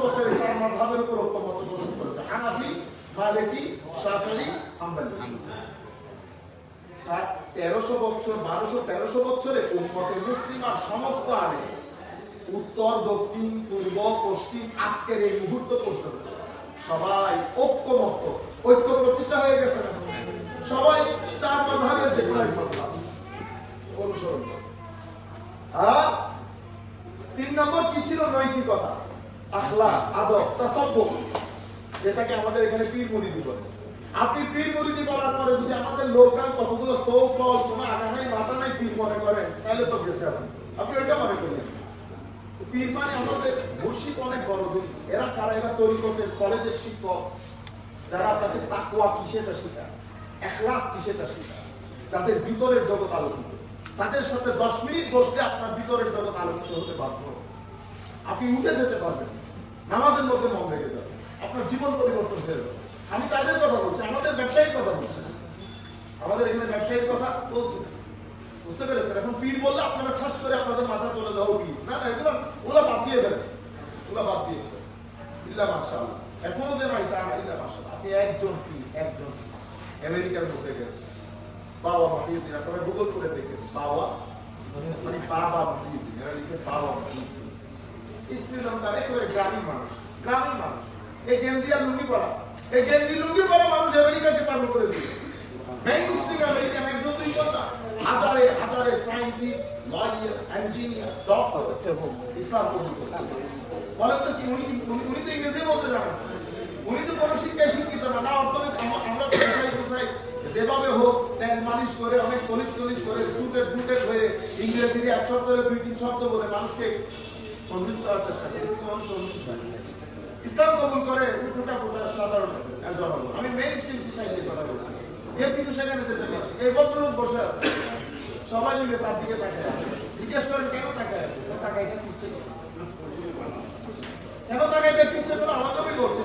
বছরে 4 মাযহাবের উপর ঐক্যমত পোষণ করেছে, হানাফি, মালিকি, শাফিঈ, হাম্বলি। 1300 বছর 1300 বছরে উম্মতে মুসলিমার সমস্ত আলে উত্তর, দক্ষিণ, পূর্ব, পশ্চিম, আজকের এই মুহূর্ত পর্যন্ত সবাই ঐক্যমত, ঐক্য প্রতিষ্ঠা হয়ে গেছে। সবাই 4 মাযহাবের যে কোনো এক মাযহাব অনুসরণ করে। আর 3 নম্বর কি ছিল? নৈতিকতা, আখলাক, আদব, তাসাব্বুহ, যেটাকে আমাদের এখানে পীর মুরিদি বলে। আপনি পীর মুরিদি বলার পরে যদি আমাদের লোকাল কতগুলো সৌকল শোনা আগা নাই মাথা নাই পীর মনে করেন, তাহলে তো গেছে। আপনি ওইটা মনে করেন পীর মানে আমাদের মুর্শিদ অনেক বড়। এরা কারা? এরা তরিকতের কলেজের শিক্ষক, যারা আপনাকে তাকওয়া কি সেটা শেখায়, ইখলাস কি সেটা শেখায়, যাদের ভিতরের জগৎ আলোকিত। তাদের সাথে 10 মিনিট বসলে আপনার ভিতরের জগৎ আলোকিত হতে বাধ্য। আপনি উঠে যেতে পারবেন, নামাজের মধ্যে মন লেগে যাবে, আপনার জীবন পরিবর্তন হয়ে যাবে। আমি তাদের কথা বলছি, আমাদের ব্যবসায়ীর কথা বলছি, আমাদের এখানে ব্যবসায়ীর কথা বলছি। বুঝতে পেরেছেন? এখন পীর বললে আপনারা ঠাস করে আপনাদের মাথা চলে যাও পীর। না না, ওগুলো বাদ দিয়ে দেবেন, ওগুলো বাদ দিয়ে দেবেন। ইল্লা মাশাআল্লাহ, এখনো যে নাই তা না, ইল্লা মাশাআল্লাহ। আপনি একজন পীর, একজন আমেরিকার মধ্যে গেছে, বাবা মহিউদ্দিন। আপনারা গুগল করে দেখেন, বাবা মানে বাবা মহিউদ্দিন, এরা লিখে বাবা মহিউদ্দিন। শ্রীলঙ্কার একেবারে গ্রামীণ মানুষ, গ্রামীণ মানুষ। এই গেঞ্জি আর লুঙ্গি পরা, এই গেঞ্জি লুঙ্গি পরা মানুষ আমেরিকাকে পাগল করে দিয়েছে। মেইন স্ট্রিম আমেরিকান একজন দুই কথা, হাজারে হাজারে সায়েন্টিস্ট, লয়ার, ইঞ্জিনিয়ার, ডক্টর ইসলাম কবুল করতে বলেন তো কি? উনি তো ইংরেজি বলতে জানেন, উনি তো কোনো শিক্ষায় শিক্ষিত না। অর্থনীতি আমরা কোথায় যেভাবে হোক তেল মালিশ করে, অনেক পলিশ টলিশ করে, সুটেড বুটেড হয়ে ইংরেজির 1 শব্দের 2-3 শব্দ বলে মানুষকে কনভিন্স করার চেষ্টা করে। ইসলাম কবুল করে ফুটা ফুটা সাধারণ জনগণ। আমি মেইন স্ট্রিম সোসাইটির কথা বলছি। এর কিন্তু সেখানে যেতে পারে। এই ভদ্রলোক বসে আছে, সবাই মিলে তার দিকে তাকায় আছে। জিজ্ঞেস করেন কেন তাকায় আছে? তাকাইতে ইচ্ছে করে। কেন তাকাইতে ইচ্ছে করে? আমার নবী বলছে,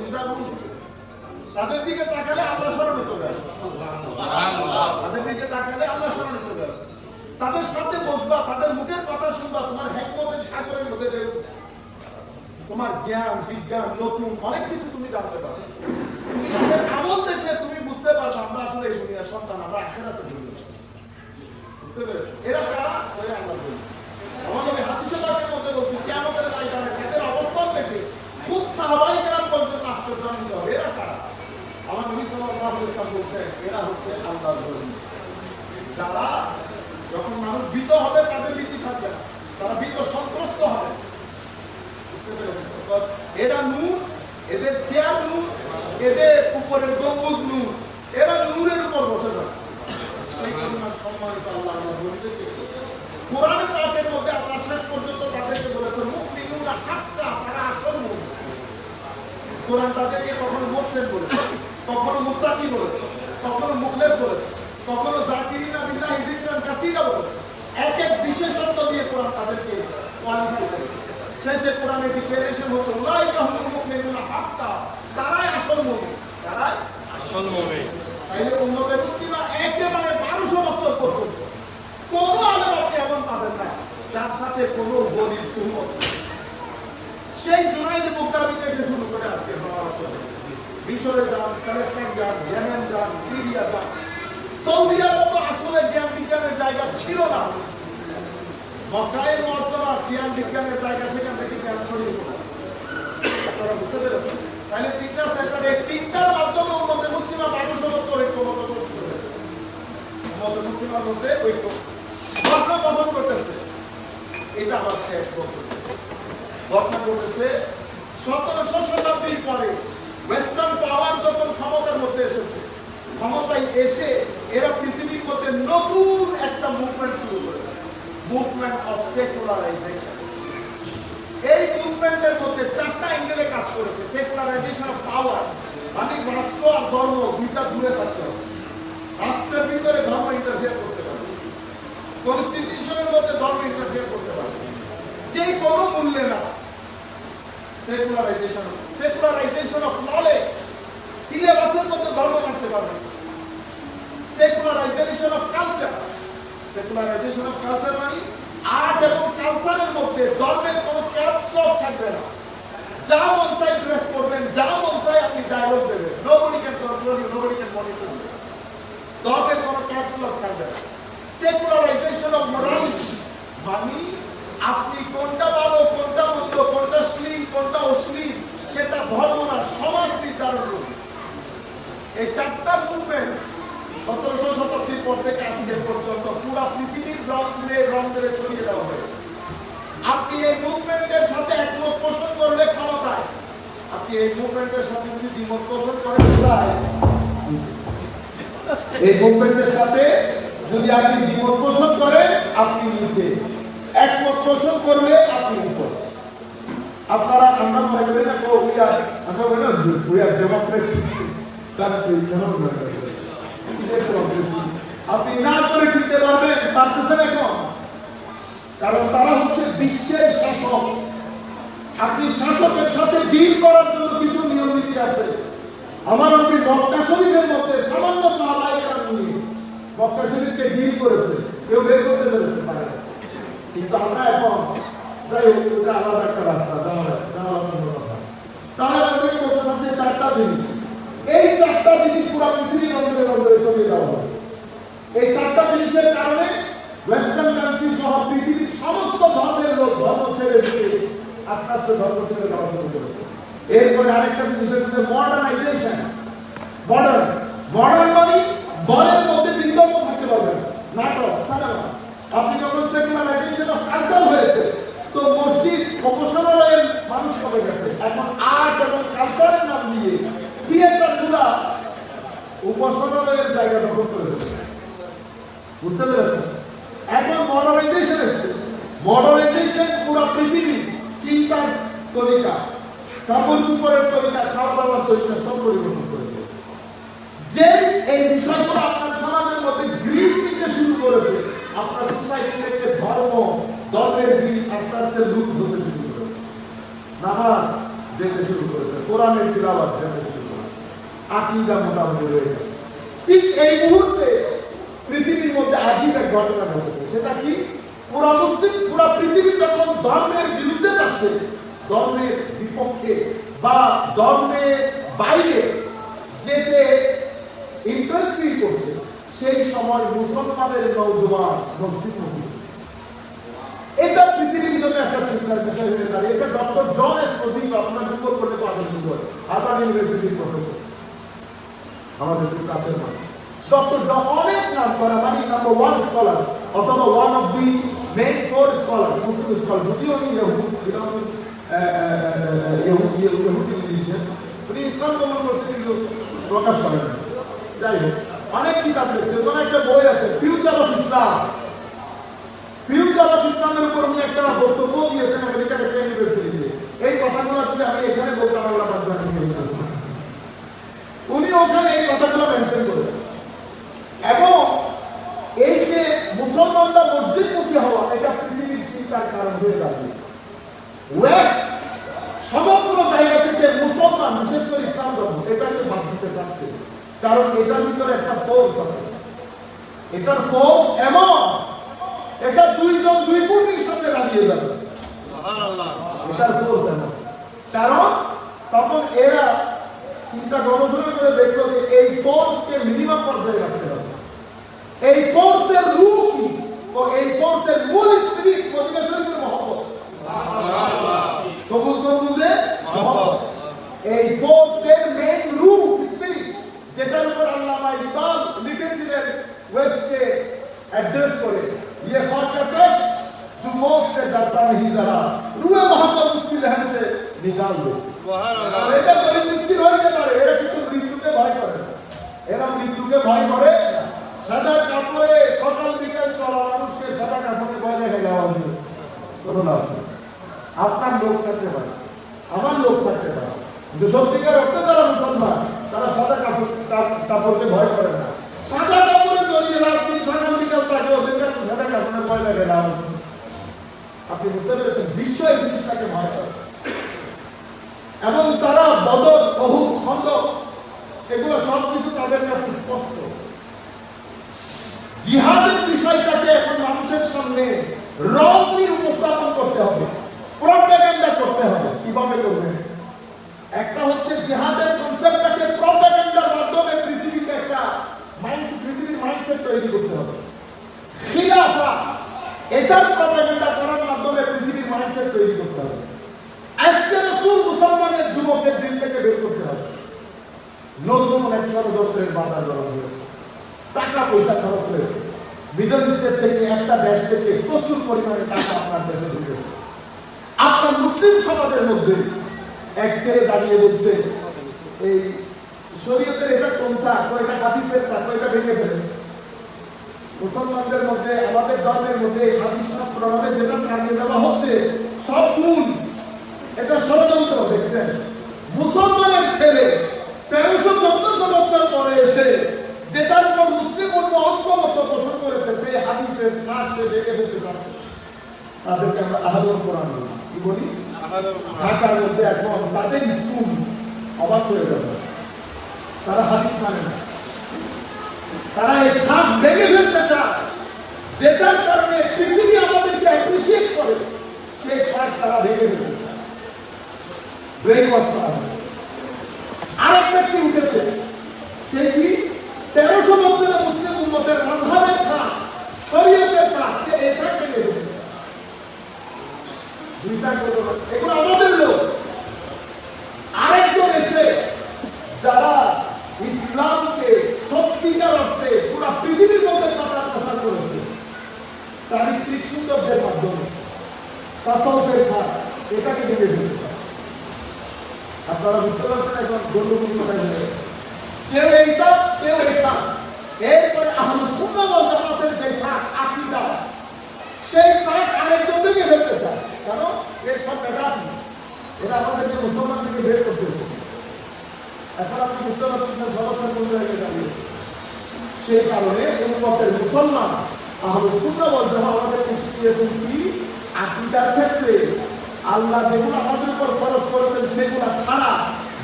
তাদের দিকে তাকালে আল্লাহ স্মরণে চলে আসে। তাদের দিকে তাকালে আল্লাহ স্মরণে চলে আসে। তাদের সাথে বসবা, তাদের মুখের কথা শুনবা, তোমার হিকমতের সাগরের মধ্যে তোমার জ্ঞান, বিজ্ঞান, নতুন অনেক কিছু তুমি জানতে পারবে। তাদের আমল দেখলে তুমি বুঝতে পারবে আমরা আসলে এই দুনিয়ার সন্তান, আমরা আখিরাতে ধন্য। বুঝতে পেরেছো? এরা কারা? ওই আল্লাহ বলি। আমার নবী হাদিসে পাকের মধ্যে বলছে, কিয়ামতের ময়দানে তাদের অবস্থান দেখে খুব সাহাবায়ে কেরাম পর্যন্ত আশ্চর্যান্বিত হবে। এরা কারা? আমার নবী সাল্লাল্লাহু আলাইহি ওয়াসাল্লাম বলছেন, এরা হচ্ছে আল্লাহর ওলি। যারা যখন মানুষ ভীত হবে তাদের ভীতি থাকবে না, তারা ভীত সন্ত্রস্ত হবে। বুঝতে পেরেছো? এরা নূর, এদের চেয়ার নূর, এদের উপরের গম্বুজ নূর, এরা নূরের উপর বসে যাবে। সেই পরিমাণ সম্মানিত আল্লাহর ওলিদেরকে কোরআন পাকের মধ্যে আল্লাহ শেষ পর্যন্ত তাদেরকে বলেছেন মুমিনুনা হাক্কা, তারা আসল মুমিন। কোরআন তাদেরকে কখনো মুহসিন বলেছে, কখনো মুত্তাকি বলেছে, কখনো মুখলেস বলেছে, কখনো যাকিরিনা বিল্লাহি যিকরান কাসীরা বলেছে। এক এক বিশেষত্ব দিয়ে কোরআন তাদেরকে কোয়ালিফাই করেছে। শেষে কোরআনের ডিক্লারেশন হচ্ছে উলাইকা হুমুল মুমিনুনা হাক্কা, তারাই আসল মুমিন, তারাই আসল মুমিন। তাইলে উম্মতে মুসলিমা একেবারে 1200 বছর পর্যন্ত কোন আলেম আপনি এমন পাবেন না যার সাথে কোনো ওলির সুহবত নেই। সেই জুনাইদ বুখারী থেকে শুরু করে আজকে মিশরে যান, প্যালেস্টাইন যান, ইয়েমেন যান, সিরিয়া যান, সৌদি আরব তো আসলে জ্ঞান বিজ্ঞানের জায়গা ছিল না। মক্কায়ে মুআজ্জামা জ্ঞান বিজ্ঞানের জায়গা, সেখান থেকে জ্ঞান ছড়িয়ে পড়ে। আপনারা বুঝতে পেরেছেন? তাহলে 3টা সেক্টরে 3টার মাধ্যমে উম্মতে মুসলিমা 1200 বছর ঐক্যবদ্ধ করেছে। উম্মতে মুসলিমার মধ্যে ঐক্য ঘটনা কখন ঘটেছে? এটা আমার শেষ বক্তব্য। ঘটনা ঘটেছে 1700 শতাব্দীর পরে ওয়েস্টার্ন পাওয়ার যখন ক্ষমতার মধ্যে এসেছে, ক্ষমতায় এসে এরা পৃথিবীর মধ্যে নতুন একটা মুভমেন্ট শুরু করেছে, মুভমেন্ট অফ সেকুলারাইজেশন। এই মুভমেন্টের মধ্যে 4টা অ্যাঙ্গেলে কাজ করেছে। সেকুলারাইজেশন অফ পাওয়ার, মানে রাষ্ট্র আর ধর্ম দুইটা দূরে থাকতে হবে। রাষ্ট্রের ভিতরে ধর্ম ইন্টারফেয়ার করতে পারবে, কনস্টিটিউশনের মধ্যে ধর্ম ইন্টারফেয়ার করতে পারবে, যে কোনো মূল্যে না। সেকুলারাইজেশন অফ নলেজ, সিলেবাসের মধ্যে ধর্ম থাকতে পারবে। Secularisation of culture, secularisation of culture মানে আর্ট এবং কালচারের মধ্যে ধর্মের কোনো ক্যাপস্লক থাকবে না। যা মন চাই ড্রেস পরবেন, যা মন চাই আপনি ডায়লগ দেবেন, nobody can control you, nobody can monitor you। ধর্মের কোনো ক্যাপসুল থাকবে না। সেকুলারাইজেশন অফ মোরালিটি মানে আপনি কোনটা ভালো, কোনটা মন্দ, কোনটা শ্লীল, কোনটা অশ্লীল সেটা ধর্ম না, সমাজ নির্ধারণ করবে। এই চারটা মুভমেন্ট 1700 শতাব্দীর পর থেকে আজকে পর্যন্ত পুরো পৃথিবীর রং ধরে ছড়িয়ে দেওয়া হয়েছে। আপনি এই মুভমেন্টের সাথে একমত পোষণ করলে ক্ষমতায়, আপনি এই মুভমেন্টের সাথে যদি দ্বিমত পোষণ করেন কোথায়? এই মুভমেন্টের সাথে যদি আপনি দ্বিমত পোষণ করেন আপনি নিচে, একমত পোষণ করলে আপনি উপরে। আপনারা আমরা মনে করি না আমরা বলি না উই আর ডেমোক্রেটিক কান্ট্রি, আপনি না করে টিকতে পারতেছেন এখন, কারণ তারা হচ্ছে বিশ্বের শাসক। আপনি শাসকের সাথে ডিল করার জন্য কিছু নিয়ম নীতি আছে। আমার নবী মক্কা শরীফের মধ্যে সামান্য সাহাবায়ে কেরাম নিয়ে মক্কা শরীফকে ডিল করেছে, কেউ বের করতে পেরেছে পারে। কিন্তু আমরা এখন যাই হোক, এটা আলাদা একটা রাস্তা, তাহলে আমাদের বলতে চাচ্ছে চারটা জিনিস। এই চারটা জিনিস পুরো পৃথিবীর অন্তরে ছড়িয়ে দেওয়া হয়েছে। এই চারটা জিনিসের কারণে ওয়েস্টার্ন কান্ট্রি সহ পৃথিবীর সমস্ত ধর্মের লোক ধর্ম ছেড়ে দিয়ে আস্তে আস্তে ধর্ম ছেড়ে দেওয়া শুরু করেছে। এরপরে আরেকটা জিনিস হচ্ছে মডার্নাইজেশন। মডার্ন মানে বলের মধ্যে বিকল্প থাকতে পারবে না, নাটক, সিনেমা। আপনি যখন সেকুলারাইজেশন অফ কালচার হয়েছে তো মসজিদ উপাসনালয়ের মানুষ কমে গেছে। এখন আর্ট এবং কালচারের নাম দিয়ে থিয়েটারগুলা উপাসনালয়ের জায়গা দখল করে ফেলেছে। বুঝতে পেরেছেন? এখন মডার্নাইজেশন এসেছে। মডার্নাইজেশন পুরো পৃথিবী চিন্তার তরিকা, কাপড় চোপড়ের তরিকা, খাওয়া দাওয়ার তরিকা সব পরিবর্তন করে দিয়েছে। যে এই বিষয়গুলো আপনার সমাজের মধ্যে গ্রিপ নিতে শুরু করেছে, আপনার সোসাইটি থেকে ধর্মের গ্রিপ আস্তে আস্তে লুজ হতে শুরু করেছে। নামাজ যেতে শুরু করেছে, কোরআনের তিলাওয়াত যেতে শুরু করেছে, আকীদা মোটামুটি রয়ে গেছে। ঠিক এই মুহূর্তে পৃথিবীর মধ্যে আজীব এক ঘটনা ঘটেছে। সেটা কি? পুরা মুসলিম পুরা পৃথিবী যখন ধর্মের বিরুদ্ধে যাচ্ছে, ধর্মের বিপক্ষে বা ধর্মের বাইরে যেতে ইন্টারেস্ট ফিল করছে, সেই সময় মুসলমানের নওজোয়ান মসজিদ মুখী হচ্ছে। এটা পৃথিবীর জন্য একটা চিন্তার বিষয় হয়ে দাঁড়িয়ে। এটা ডক্টর জন এসপোজিটো, আপনারা গুগল করলে পাবেন, হার্ভার্ড ইউনিভার্সিটির প্রফেসর, আমাদের খুব কাছের মানুষ। ডক্টর জন অনেক নাম করা, মানে নাম্বার 1 স্কলার অথবা one of the main 4 scholar, Muslim scholar, যদিও উনি ইহুদি ইংলিশে, উনি ইসলাম কবুল করছে কিন্তু প্রকাশ করেন না। যাই হোক, অনেক কিতাব লিখছে। ওখানে একটা বই আছে future of Islam. Future of ইসলামের উপর উনি একটা বক্তব্য দিয়েছেন আমেরিকার একটা ইউনিভার্সিটিতে। এই কথাগুলো যদি আমি এখানে বলতাম আল্লাহ পাক জানেন, উনি ওখানে এই কথাগুলো মেনশন করেছেন। এবং এই যে মুসলমানরা মসজিদ মুখী হওয়া, এটা পৃথিবীর চিন্তার কারণ হয়ে দাঁড়িয়েছে। ওয়েস্ট সমগ্র জায়গা থেকে মুসলমান, বিশেষ করে ইসলাম ধর্ম, এটাকে বাদ দিতে চাচ্ছে। কারণ এটার ভিতরে একটা ফোর্স আছে। এটার ফোর্স এমন, এটা দুইজন দুই কোটির সামনে দাঁড়িয়ে যাবে। এটার ফোর্স এমন, কারণ তখন এরা চিন্তা গবেষণা করে দেখলো যে এই ফোর্সকে মিনিমাম পর্যায়ে রাখতে হবে। এই ফোর্সের রূপ কি ও এই ফোর্সের মূল স্পিরিট মোটিভেশনের মহব্বত, সবুজ গম্বুজে মহব্বত। এই ফোর্সের মেইন রূপ স্পিরিট, যেটার উপর আল্লামা ইকবাল লিখেছিলেন ওয়েস্টকে অ্যাড্রেস করে, ये फाकश जो मौत से डरता नहीं जरा, रूह मोहब्बत उसकी लहर से निकाल दो। এটা গরিব মিসকিন হইতে পারে, এরা কিন্তু মৃত্যুকে ভয় করে না। এরা মৃত্যুকে ভয় করে না। সাদা কাপড়ে সকাল বিকাল চলা মানুষকে সাদা কাপড়ে ভয় দেখে যাওয়া উচিত কোনো লাভ নেই। আপনার লোক থাকতে পারে, আমার লোক থাকতে পারে, কিন্তু সত্যিকার অর্থে যারা মুসলমান তারা সাদা কাপড়কে ভয় করে না। সাদা কাপড়ে জড়িয়ে রাত দিন সকাল বিকাল থাকে, ওদেরকে সাদা কাপড়ে ভয় লাগে না। আপনি বুঝতে পেরেছেন? বিশ্ব এই জিনিসটাকে ভয় করে। এবং তারা বদর, উহুদ, খন্দক, এগুলো সবকিছু তাদের কাছে স্পষ্ট। জিহাদের বিষয়টাকে এখন মানুষের সামনে রংলি উপস্থাপন করতে হবে, প্রপাগান্ডা করতে হবে। কিভাবে করবেন? ষড়যন্ত্রের বাজার গরম হয়েছে, টাকা পয়সা খরচ হয়েছে। মিডল ইস্টের থেকে একটা দেশ থেকে প্রচুর পরিমাণে টাকা আপনার দেশে ঢুকেছে। আপনার মুসলিম সমাজের মধ্যে এক ছেলে দাঁড়িয়ে বলছে এই শরীয়তের এটা কোনটা, কয়টা হাদিসের তা, কয়টা ভেঙে ফেলে। মুসলমানদের মধ্যে, আমাদের ধর্মের মধ্যে হাদিস শাস্ত্র নামে যেটা চালিয়ে দেওয়া হচ্ছে সব ভুল, এটা ষড়যন্ত্র। দেখছেন মুসলমানের ছেলে 1300-1400 বছর পরে এসে যেটার উপর মুসলিম উম্মাহ ঐক্যমত পোষণ করেছে সেই হাদিসের কাজ সে ভেঙে ফেলতে যাচ্ছে। তাদেরকে আমরা আহলুল কোরআন বলি। কি বলি? ঢাকার মধ্যে এখন তাদের স্কুল অবাক হয়ে যাবে, তারা হাদিস মানে না, তারা এই খাত ভেঙে ফেলতে চায় যেটার কারণে পৃথিবী আমাদেরকে অ্যাপ্রিসিয়েট করে, সেই খাত তারা ভেঙে ফেলতে চায়। ব্রেন ওয়াশ করা হচ্ছে। আরেক ব্যক্তি উঠেছে, সে কি 1300 বছরের মুসলিম উম্মতের মাযহাবের খাত, শরীয়তের খাত, সে এটা ভেঙে ফেলতে চায়। দুইটা করো, এগুলো আমাদের লোক। আরেকজন এসে যারা ইসলামকে সত্যিকার অর্থে পুরো পৃথিবীর মধ্যে প্রচার প্রসার করেছে চারিত্রিক সৌন্দর্যের মাধ্যমে, তাসাউফের খাত, এটাকে ভেঙে ফেলতে চাচ্ছে। আপনারা বুঝতে পারছেন এখন গন্ডগোল কোথায় হয়ে গেছে? কেউ এইটা, কেউ এটা। এরপরে আহলুস সুন্নাহ ওয়াল জামাতের যে খাত, আকীদা, সেই খাত আরেকজন ভেঙে ফেলতে চায়। কেন? এর সব বেদাতি, এরা আমাদেরকে মুসলমান থেকে বের করতেছে। এখন আপনি বুঝতে পারছেন সমস্যা কোন জায়গায় দাঁড়িয়েছে। সেই কারণে উম্মতের মুসলমান আহলুস সুন্নাহ ওয়াল জামাত আমাদেরকে শিখিয়েছেন কি, আকীদার ক্ষেত্রে আল্লাহ যেগুলো আমাদের উপর ফরজ করেছেন সেগুলো ছাড়া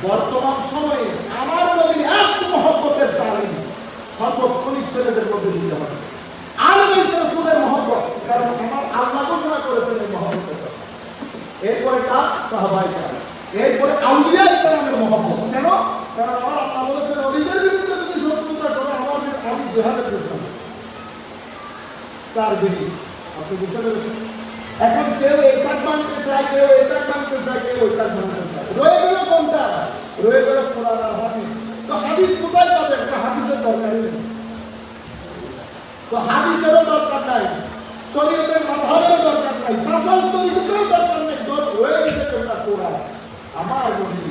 বর্তমান সময়ে আমার নবীর ইশক মহব্বতের তালিম সর্বক্ষণিক ছেলেদের মধ্যে দিতে হবে। আলে বাইত রাসূলের মহব্বত, কারণ আমার আল্লাহ ঘোষণা করেছেন এই মহব্বতের কথা। এরপরে কার? সাহাবায়ে কেরাম। এরপরে আউলিয়া কেরামের মহব্বত। কেন? কারণ আমার আল্লাহ বলেছেন ওলিদের বিরুদ্ধে যদি শত্রুতা করো আমি জিহাদের ঘোষণা। চার জিনিস আপনি বুঝতে পেরেছেন। এখন কেউ এটা মানতে চায়, কেউ এটা মানতে চায়, কেউ ওইটা মানতে চায়। রয়ে গেল কোনটা? রয়ে গেল কোরআন আর হাদিস। তো হাদিস কোথায় পাবেন? হাদিসের দরকারই নেই, তো হাদিসেরও দরকার নাই, শরীয়তের মাযহাবেরও দরকার নাই, তাসাউফ তরিকতেরও দরকার নাই। রয়ে গেছে কোনটা? কোরআন। আমার নবী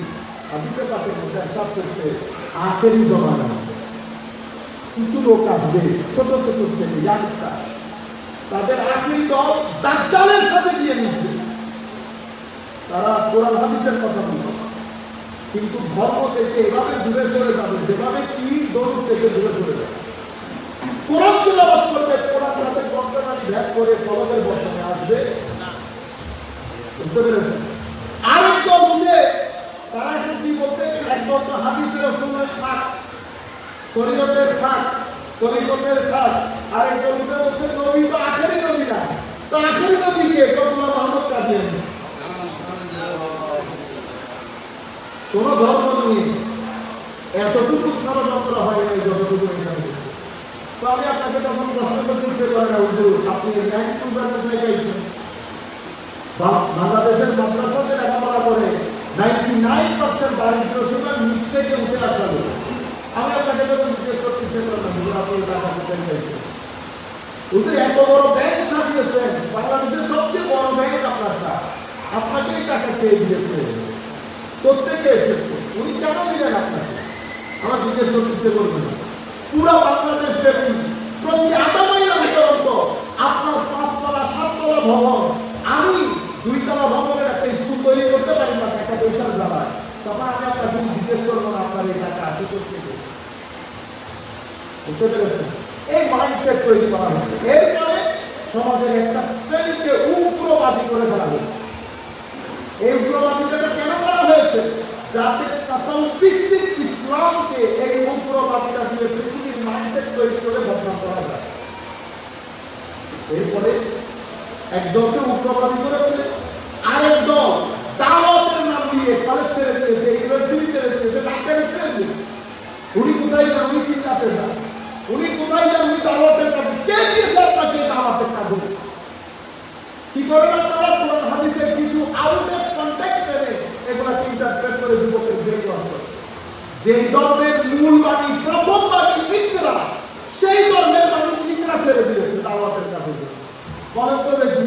হাদিসে পাকের মধ্যে ইরশাদ করছে আখেরি জামানা কিছু লোক আসবে, ছোট ছোট ছেলে, ইয়াংস্টার, তাদের আখেরি দল দাজ্জালের সাথে গিয়ে মিশবে। তারা কোরআন হাদিসের কথা বলবে, কিন্তু ধর্ম থেকে এভাবে দূরে সরে যাবে যেভাবে কি দরুদ থেকে দূরে সরে যাবে। কোরআন তিলাওয়াত করবে, কোরআন তাদের বর্তমানে ভেদ করে কলমের বর্তমানে আসবে। বুঝতে পেরেছেন? আরেক দল উঠে তারা এখন কি বলছে? একদল তো হাদিসের রাসূলের খাত, শরীয়তের খাত, তরিকতের খাত। আরেকদল উঠে বলছে নবী তো আখেরি নবী না, তো আখেরি নবী কে? কমলা মুহাম্মদ কাদিয়ানী। কোন ধর্ম নিয়ে এতটুকু ষড়যন্ত্র হয় নাই যতটুকু এখানে হয়েছে। তো আমি আপনাকে তখন প্রশ্ন করতে ইচ্ছে করে না, হুজুর আপনি 92 কোথায় পাইছেন? বাংলাদেশের মাদ্রাসাতে লেখাপড়া করে 99% দারিদ্র সীমা নিচ থেকে উঠে আসা লোক। আমি আপনাকে যখন জিজ্ঞেস করতে ইচ্ছে করে না, হুজুর আপনি টাকা কোথায় পাইছেন? হুজুর এত বড় ব্যাংক সাজিয়েছেন, বাংলাদেশের সবচেয়ে বড় ব্যাংক আপনারটা, আপনাকেই টাকা কে দিয়েছে? প্রত্যেকে এসেছে, উনি কেন দিলেন আপনাকে? আমার জিজ্ঞেস করতে ইচ্ছে করবে না। পুরা বাংলাদেশ ব্যাপী প্রতি আধা মাইলের ভিতরন্ত আপনার 5 তলা 7 তলা ভবন, আমি 2 তলা ভবনের একটা স্কুল তৈরি করতে পারি না টাকা পয়সার জ্বালায়, তখন আমি আপনাকে জিজ্ঞেস করবো না আপনার এই টাকা আসে করতে। বুঝতে পেরেছেন? এই মাইন্ডসেট তৈরি করা হয়েছে। এরপরে সমাজের একটা শ্রেণীকে উগ্রবাদী করে ফেলা হয়েছে। এই উগ্রবাদীটা কেন করা হয়েছে? যাতে তাসাউফ ভিত্তিক ইসলামকে এই উগ্রবাদীরা দিয়ে পৃথিবীর মাইন্ডসেট তৈরি করে বদনাম করা যায়। এরপরে একদলকে উগ্রবাদী করেছে, আরেক দল দাওয়াতের নাম দিয়ে কলেজ ছেড়ে দিয়েছে, ইউনিভার্সিটি ছেড়ে দিয়েছে, ডাক্তারি ছেড়ে দিয়েছে। উনি কোথায় যান? উনি চিন্তাতে যান। উনি কোথায় যান? উনি দাওয়াতের কাজে। কে দিয়েছে আপনাকে দাওয়াতের কাজে? কি করেন আপনারা? কোরআন হাদিসের কিছু আউট অফ কনটেক্সট এনে এগুলাকে ইন্টারপ্রেট করে যুবকের ব্রেন ওয়াশ করে। যে ধর্মের মূল বাণী, প্রথম বাণী ইকরা, সেই ধর্মের মানুষ ইকরা ছেড়ে দিয়েছে দাওয়াতের কাজে। বলেন তো দেখি,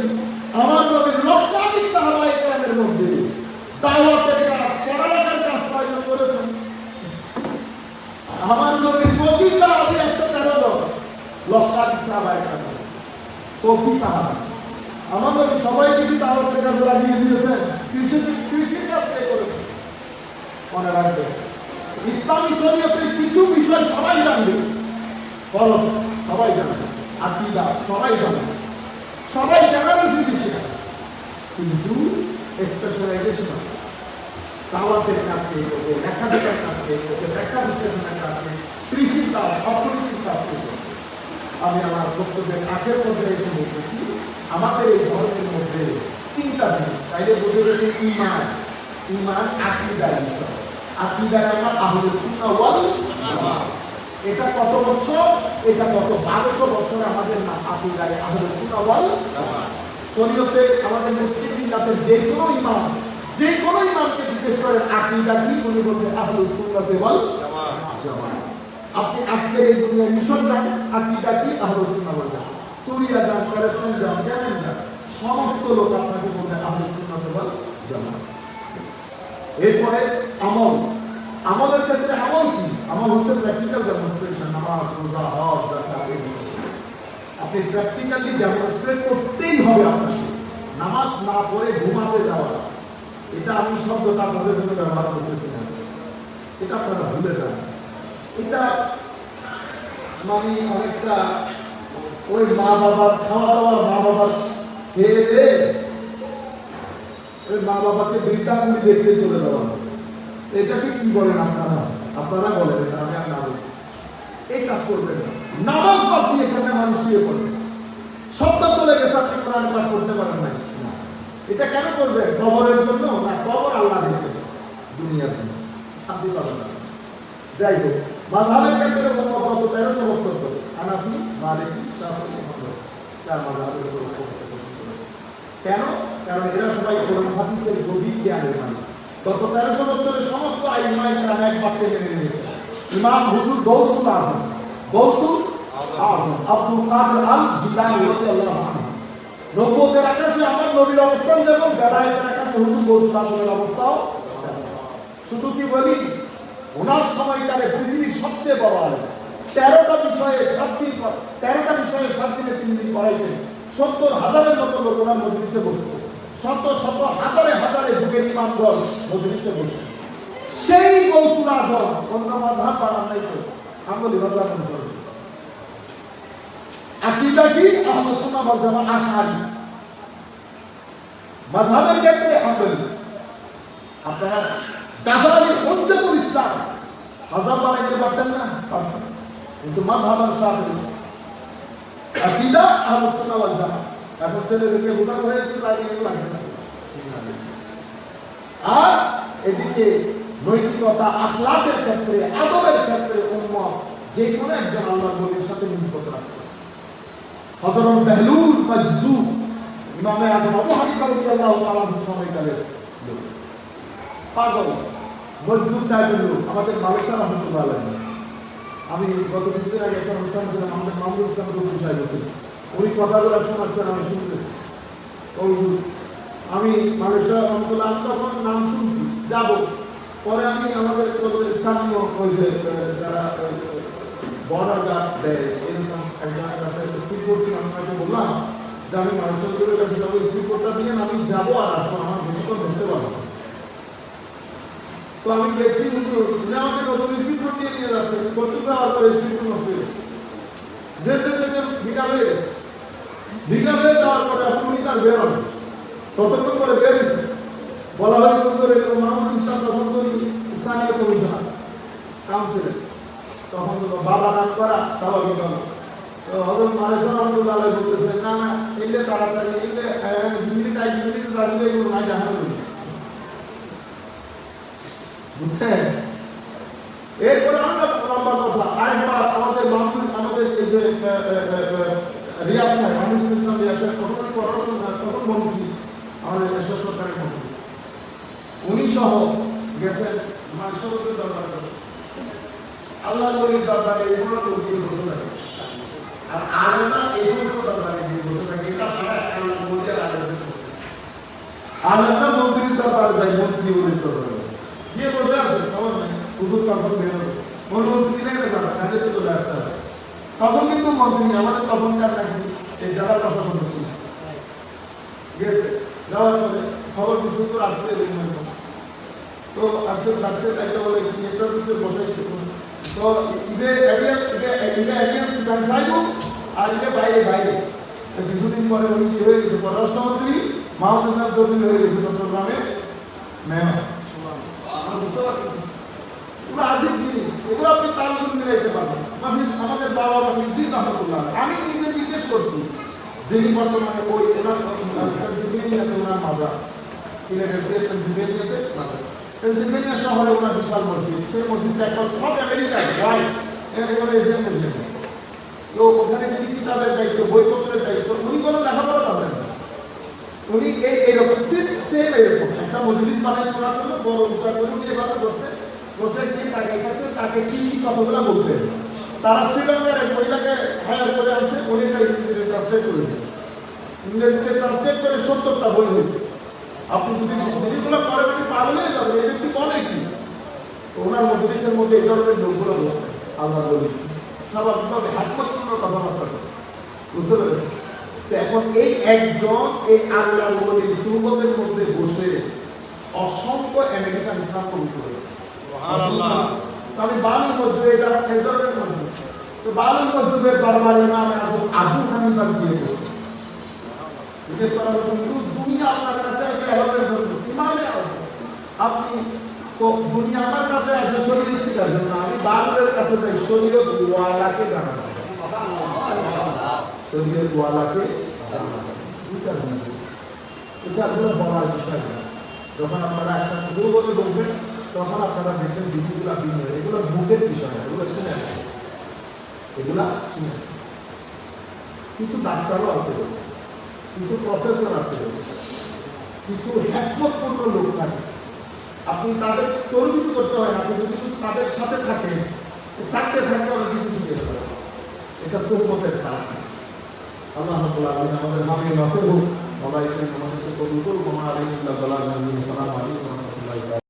আমার নবীর লক্ষাধিক সাহাবায়ে কেরামের মধ্যে দাওয়াতের কাজ, পড়ালেখার কাজ কয়জন করেছেন? আমার নবীর প্রতি সাহাবী 113 জন, লক্ষাধিক সাহাবায়ে কেরাম, প্রতি সাহাবী। আমার নবী সবাইকে কি দাওয়াতের কাজে লাগিয়ে দিয়েছেন? কৃষির কাজ কে করেছে? মনে রাখবে, ইসলামী শরীয়তের কিছু বিষয় সবাই জানবে, ফরজ সবাই জানবে, আকীদা সবাই জানবে, সবাই জেনারেল ফিজিশিয়ান, কিন্তু স্পেশালাইজেশন দাওয়াতের কাজ কে করবে, লেখালেখার কাজ কে করবে, ব্যাখ্যা বিশ্লেষণের কাজ কে, কৃষির কাজ, অর্থনীতির কাজ কে করবে। আমি আমার বক্তব্যের আখের মধ্যে এসে বলতেছি, আমাদের এই ধর্মের মধ্যে তিনটা জিনিস, তাইলে বুঝে গেছে ঈমান, ঈমান আকীদার বিষয়। আকীদায় আমরা আহলে সুন্নাহ ওয়াল জামাত। এটা কত বছর? এটা কত 1200 বছর আমাদের নাম আকীদায় আহলে সুন্নাহ ওয়াল জামাত। শরীয়তে আমাদের মুসলিম মিল্লাতের যে কোনো ইমামকে জিজ্ঞেস করেন আকীদা কি, উনি বলবেন আহলে সুন্নাহ ওয়াল জামাত। আপনি আজকে এই দুনিয়ার মিশন যান, আকীদা কি, আহলে সুন্নাহ ওয়াল জামাত। সুরিয়া যান, ফিলিস্তিন যান, ইয়েমেন যান, সমস্ত লোক আপনাকে বলবে আহলে সুন্নাহ ওয়াল জামাত। এরপরে আমলের ক্ষেত্রে আমল কি? আমল হচ্ছে প্র্যাকটিক্যাল ডেমনস্ট্রেশন, নামাজ, রোজা, হজ, যাকাত, এই বিষয় আপনি প্র্যাকটিক্যালি ডেমনস্ট্রেট করতেই হবে আপনাকে। নামাজ না পড়ে ঘুমাতে যাওয়া, এটা আমি শব্দটা আপনাদের জন্য ব্যবহার করতেছি না, এটা আপনারা ভুলে যান। এটা মানে অনেকটা ওই মা বাবার খাওয়া দাওয়া, মা বাবার খেয়ে দে ওই মা বাবাকে বৃদ্ধাঙ্গুলি দেখতে চলে যাওয়া, এটাকে কি বলেন আপনারা বলেন, এটা আমি আর না বলি। এই কাজ করবেন না। নামাজ বাদ দিয়ে এখানে মানুষ শুয়ে পড়বে, শব্দ চলে গেছে, আপনি কোরআন পাঠ করতে পারেন না, এটা কেন করবেন? কবরের জন্য না, কবর আল্লাহ দেখবে, দুনিয়ার জন্য শান্তি পাবেন না। যাই হোক, মাযহাবের ক্ষেত্রে গত 1300 বছর ধরে হানাফি, মালিকি, শাফিঈ, হানাফি চার মাযহাবের উপর কেন? কারণ এরা সবাই কোরআন হাদিসের গভীর জ্ঞানের মালিক। গত 1300 বছরের সমস্ত আইমায়ে কেরাম এক বাক্যে মেনে নিয়েছে। ইমাম হুজুর গৌসুল আযম আব্দুল কাদের আল জিলানী রাদিয়াল্লাহু আনহু, নবুয়তের আকাশে আমার নবীর অবস্থান যেমন, বেলায়েতের আকাশে হুজুর গৌসুল আযমের অবস্থাও। শুধু কি বলি, ওনার সময়কালে পৃথিবীর সবচেয়ে বড় আলেম, 13টা বিষয়ে 7 দিনে 3 দিন পড়াইতেন। 70,000-এর মতো লোক ওনার মজলিসে বসত, শত হাজারে যুগের ইমামগণ মজলিসে বসত। সেই গৌসুল আযম অন্য মাযহাব বানান নাই তো, আমলি মাযহাব অনুসরণ। আকীদা কি? আহলে সুন্নাহ ওয়াল জামাত আশআরী। মাযহাবের ক্ষেত্রে হাম্বলি। আপনারা গাজালি হুজ্জাতুল ইসলাম মাযহাব বানাইতে পারতেন না, কিন্তু মাযহাব শাফিঈ। আকীদা আহলে সুন্নাহ ওয়াল জামাত। এখন ছেলেদেরকে বোঝানো হয়েছে লাগবে না। আর এদিকে নৈতিকতা, আখলাকের ক্ষেত্রে, আদবের ক্ষেত্রে উম্মত যে কোনো একজন আল্লাহর নবীর সাথে নিসবত রাখত। হযরত বেহলুল মাজজুব, ইমামে আযম আবু হানিফা রাদিয়াল্লাহু তাআলা সময়কালের লোক, পাগল মজজুব টাইপের লোক, আমাদের মালয়েশিয়া রহমতুল্লাহ আলাইহি। আমি গত কিছুদিন আগে একটা অনুষ্ঠান ছিলাম, আমাদের মাহমুদুল ইসলাম রুহুল সাহেব ছিলেন, উনি কথাগুলো শোনাচ্ছেন, আমি শুনতেছি। আমি মালয়েশিয়া রহমতুল্লাহ, আমি তখন নাম শুনছি, যাব পরে আমি আমাদের স্থানীয় ওই যে যারা বর্ডার গার্ড দেয় এরকম একজনের কাছে স্পিড করছিলাম, আমাকে বললাম যে আমি মালয়েশিয়ার কাছে যাবো, স্পিড কোডটা দিয়ে আমি যাবো আর আসবো, আমার বেশিক্ষণ বসতে পারবো। তো আমি গেছি, উনি আমাকে নতুন স্পিড কোড দিয়ে নিয়ে যাচ্ছে, করতে যাওয়ার পরে স্পিড কোড নষ্ট হয়ে গেছে, যেতে যেতে বিকাল হয়ে গেছে। বিকাল হয়ে যাওয়ার পরে এখন উনি তার বেরোবে, ততক্ষণ পরে বেরিয়েছে। বলা হয়েছে মাহমুদুল ইসলাম তখন করি স্থানীয় কমিশনার কাউন্সিলে, তখন বাবা নাম করা স্বাভাবিক হবে। তো হযরত মালয়েশিয়া রহমতুল্লাহ আলাইহি বলতেছে, না না এলে তাড়াতাড়ি এলে 2 মিনিট 1 মিনিটে যাবে, এগুলো নাই জানা যাবে, বুঝছেন? এরপরে আমরা লম্বা কথা আরেকবার আমাদের এই যে রিয়াদ সাহেব, আনিসুল ইসলাম রিয়াদ সাহেব, তখন পড়াশোনা, তখন মন্ত্রী, আমাদের দেশের সরকারের মন্ত্রী, উনি সহ গেছেন মানসবতের দরবার, আল্লাহ নবীর দরবারে এগুলো তো দিয়ে বসে থাকে। আর আলেমরা এই সমস্ত দরবারে দিয়ে বসে থাকে। এটা ছাড়া আল্লাহ নবীর আলেমদের আলেমরা মন্ত্রীর দরবারে যায়, মন্ত্রী ওদের দরবারে গিয়ে বসে আছে, খবর নেই হুজুর কখন বের হবে, কোন মন্ত্রী নেই না যাবে, কাজে তো চলে আসতে হবে। তখন কিন্তু মন্ত্রী আমাদের তখনকার নাকি এই যারা প্রশাসন ছিল গেছে, যাওয়ার পরে খবর কিছু তো আসতে তো আসছে ডাকছে একটা বলে কি একটা ভিতরে বসাইছে, তো ইবে এরিয়ান সিদ্ধান্ত চাইব আর ইবে বাইরে বাইরে। তো কিছুদিন পরে উনি কি হয়ে গেছে, পররাষ্ট্রমন্ত্রী মাহমুদ ইসলাম চৌধুরী হয়ে গেছে চট্টগ্রামের মেয়র। বুঝতে পারতেছি এগুলো আজিব জিনিস, এগুলো আপনি তাল করে মিলাইতে পারবেন। আমাদের বাবা মাহিউদ্দিন রহমতুল্লাহ, আমি নিজে জিজ্ঞেস করছি যিনি বর্তমানে ওই ওনার পেনসিলভেনিয়াতে ওনার মাজার, ফিলাডেলফিয়া পেনসিলভেনিয়াতে মাজার, পেনসিলভেনিয়া শহরে ওনার বিশাল মসজিদ, সেই মসজিদটা এখন সব আমেরিকান রাইট একেবারে এশিয়ান মসজিদ। তো ওখানে যিনি কিতাবের দায়িত্ব, বইপত্রের দায়িত্ব, উনি কোনো লেখাপড়া জানতেন না। উনি এইরকম সেম এরকম একটা মজলিস বানাই শোনার জন্য বড় উচ্চার করে উনি এভাবে বসে গিয়ে তাকে কি কথাগুলো বলতেন। তারা শ্রীলঙ্কার এক মহিলাকে হায়ার করে আনছে, উনি এটা ইংরেজিতে ট্রান্সলেট করে দিন, ইংরেজিতে ট্রান্সলেট করে 70টা বই হয়েছে। আপনি যদি জিনিসগুলো করেন আপনি পাগল হয়ে যাবেন, এই ব্যক্তি বলে কি। ওনার মজলিসের মধ্যে এই ধরনের লোকগুলো বসে আল্লাহ বলি স্বাভাবিকভাবে একমাত্র কথাবার্তা করে, বুঝতে পেরেছেন। এখন এই একজন এই আল্লাহর ওলির সুহবতের মধ্যে বসে অসংখ্য আমেরিকান ইসলাম কবুল করেছে। আমি বালুল মসজিদে এই ধরনের মসজিদ, তো বালুল মসজিদের দরবারে ইমাম আজম আবু হানিফা গিয়ে বসে জিজ্ঞেস করা হতো, দুনিয়া আপনার কাছে আসে এভাবে জন্য ইমামে আছে, আপনি তো দুনিয়া আমার কাছে আসে শরীর শিকার জন্য, আমি বালুলের কাছে যাই শরীয়ত ওয়ালাকে জানাবো, শরীয়ত ওয়ালাকে জানাবো। এটা আপনার বলার বিষয় না। যখন আপনারা একসাথে শুরু করে বসবেন তখন আপনারা দেখবেন জিনিসগুলো ভিন্ন, এগুলো মুখের বিষয় না, এগুলো শুনে এগুলা শুনে। কিছু ডাক্তারও আছে, কিছু প্রফেসর আছে, কিছু হ্যাকমতপূর্ণ লোক থাকে, আপনি তাদের কোনো কিছু করতে হয় না, আপনি যদি শুধু তাদের সাথে থাকেন থাকতে থাকতে অনেক কিছু শিখে যাবে। এটা সুহবতের কাজ। আল্লাহ রাব্বুল আলামিন আমাদের মাফি নাসির হোক, আমাদেরকে কবুল করুন। ওয়া আলাইকুম আসসালাম ওয়া রাহমাতুল্লাহি।